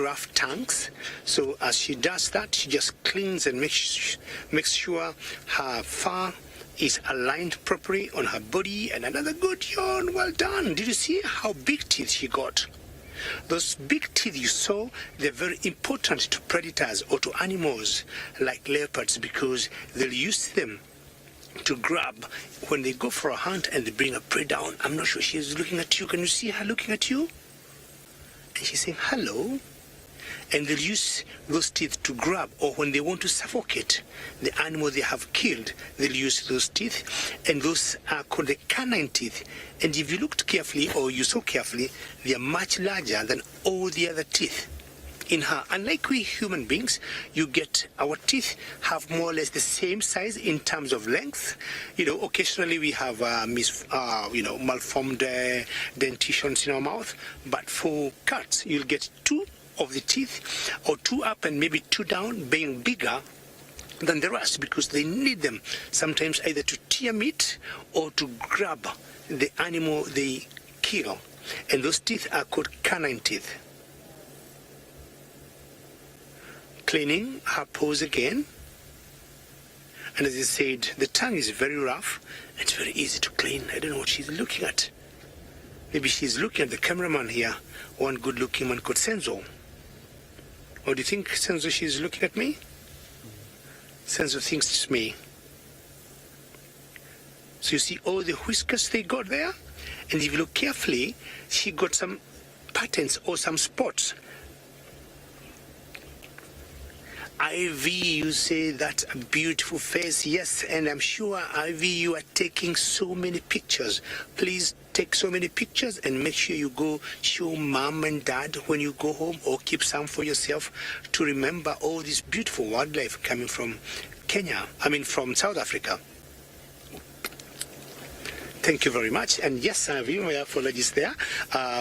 rough tongues. So as she does that, she just cleans and makes sure her fur is aligned properly on her body. And another good yawn. Well done. Did you see how big teeth she got? Those big teeth you saw, they're very important to predators or to animals like leopards, because they'll use them to grab when they go for a hunt and they bring a prey down. I'm not sure she's looking at you. Can you see her looking at you? And she's saying hello. And they'll use those teeth to grab, or when they want to suffocate the animal they have killed, they'll use those teeth, and those are called the canine teeth. And if you looked carefully, or you saw carefully, they are much larger than all the other teeth in her. Unlike we human beings, our teeth have more or less the same size in terms of length. Occasionally we have malformed dentitions in our mouth, but for cats, you'll get two of the teeth, or two up and maybe two down, being bigger than the rest, because they need them sometimes either to tear meat or to grab the animal they kill. And those teeth are called canine teeth. Cleaning her paws again. And as I said, the tongue is very rough. It's very easy to clean. I don't know what she's looking at. Maybe she's looking at the cameraman here, one good-looking man called Senzo. Or do you think, Senzo, she's looking at me? Senzo thinks it's me. So you see all the whiskers they got there? And if you look carefully, she got some patterns or some spots. Ivy, you say that's a beautiful face. Yes, and I'm sure, Ivy, you are taking so many pictures. Please take so many pictures and make sure you go show mom and dad when you go home, or keep some for yourself to remember all this beautiful wildlife coming from from South Africa. Thank you very much. And yes, Ivy, my apologies there.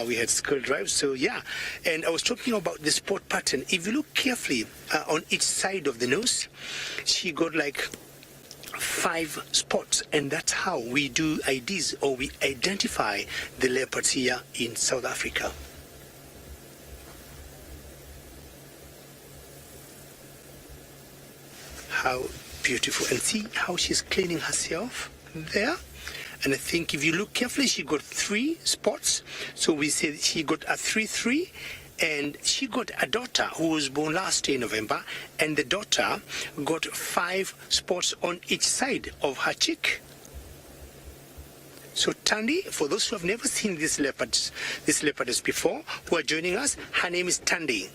We had school drive, so yeah. And I was talking about the spot pattern. If you look carefully on each side of the nose, she got like 5 spots, and that's how we do IDs, or we identify the leopards here in South Africa. How beautiful. And see how she's cleaning herself there. And I think if you look carefully, she got 3 spots. So we said she got a 3-3, and she got a daughter who was born last year in November, and the daughter got 5 spots on each side of her cheek. So Thandi, for those who have never seen this leopardess before, who are joining us, her name is Thandi.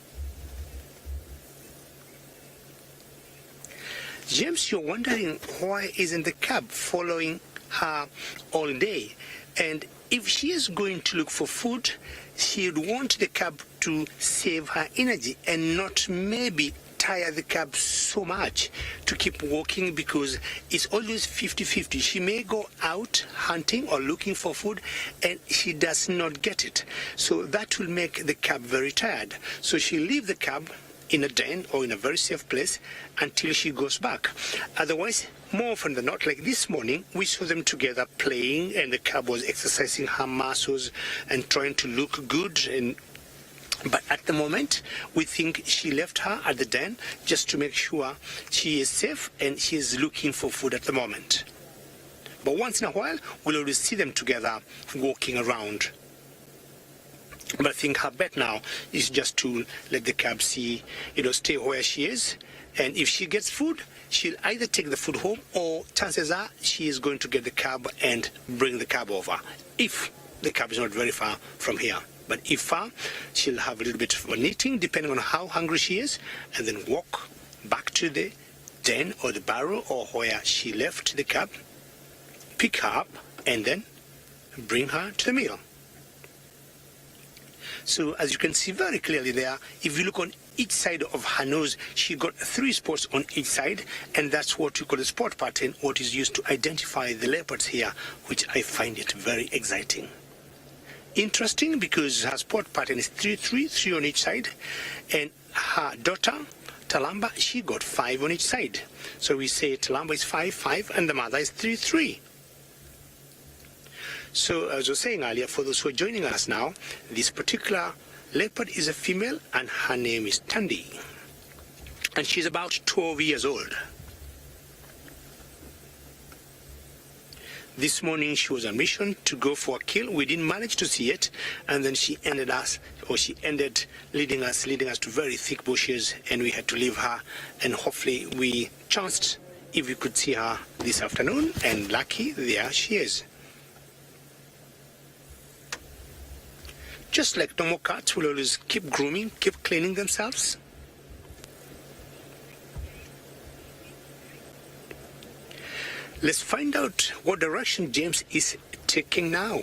James, you're wondering why isn't the cub following her all day? And if she is going to look for food, she would want the cub to save her energy and not maybe tire the cub so much to keep walking, because it's always 50-50. She may go out hunting or looking for food and she does not get it. So that will make the cub very tired. So she'll leave the cub in a den or in a very safe place until she goes back. Otherwise, more often than not, like this morning, we saw them together playing, and the cub was exercising her muscles and trying to look good. But at the moment, we think she left her at the den just to make sure she is safe, and she is looking for food at the moment. But once in a while, we'll always see them together walking around. But I think her bet now is just to let the cub see, stay where she is. And if she gets food, she'll either take the food home, or chances are she is going to get the cub and bring the cub over, if the cub is not very far from here. But if far, she'll have a little bit of a knitting, depending on how hungry she is, and then walk back to the den or the barrel or where she left the cub, pick her up, and then bring her to the meal. So as you can see very clearly there, if you look on each side of her nose, she got 3 spots on each side, and that's what we call a spot pattern, what is used to identify the leopards here, which I find it very exciting. Interesting, because her spot pattern is 3 on each side, and her daughter, Talamba, she got 5 on each side. So we say Talamba is 5, and the mother is 3. So as I was saying earlier, for those who are joining us now, this particular Leopard is a female and her name is Thandi. And she's about 12 years old. This morning she was on mission to go for a kill. We didn't manage to see it, and then she ended leading us to very thick bushes, and we had to leave her. And hopefully we chanced if we could see her this afternoon, and lucky, there she is. Just like normal cats will always keep grooming, keep cleaning themselves. Let's find out what direction James is taking now.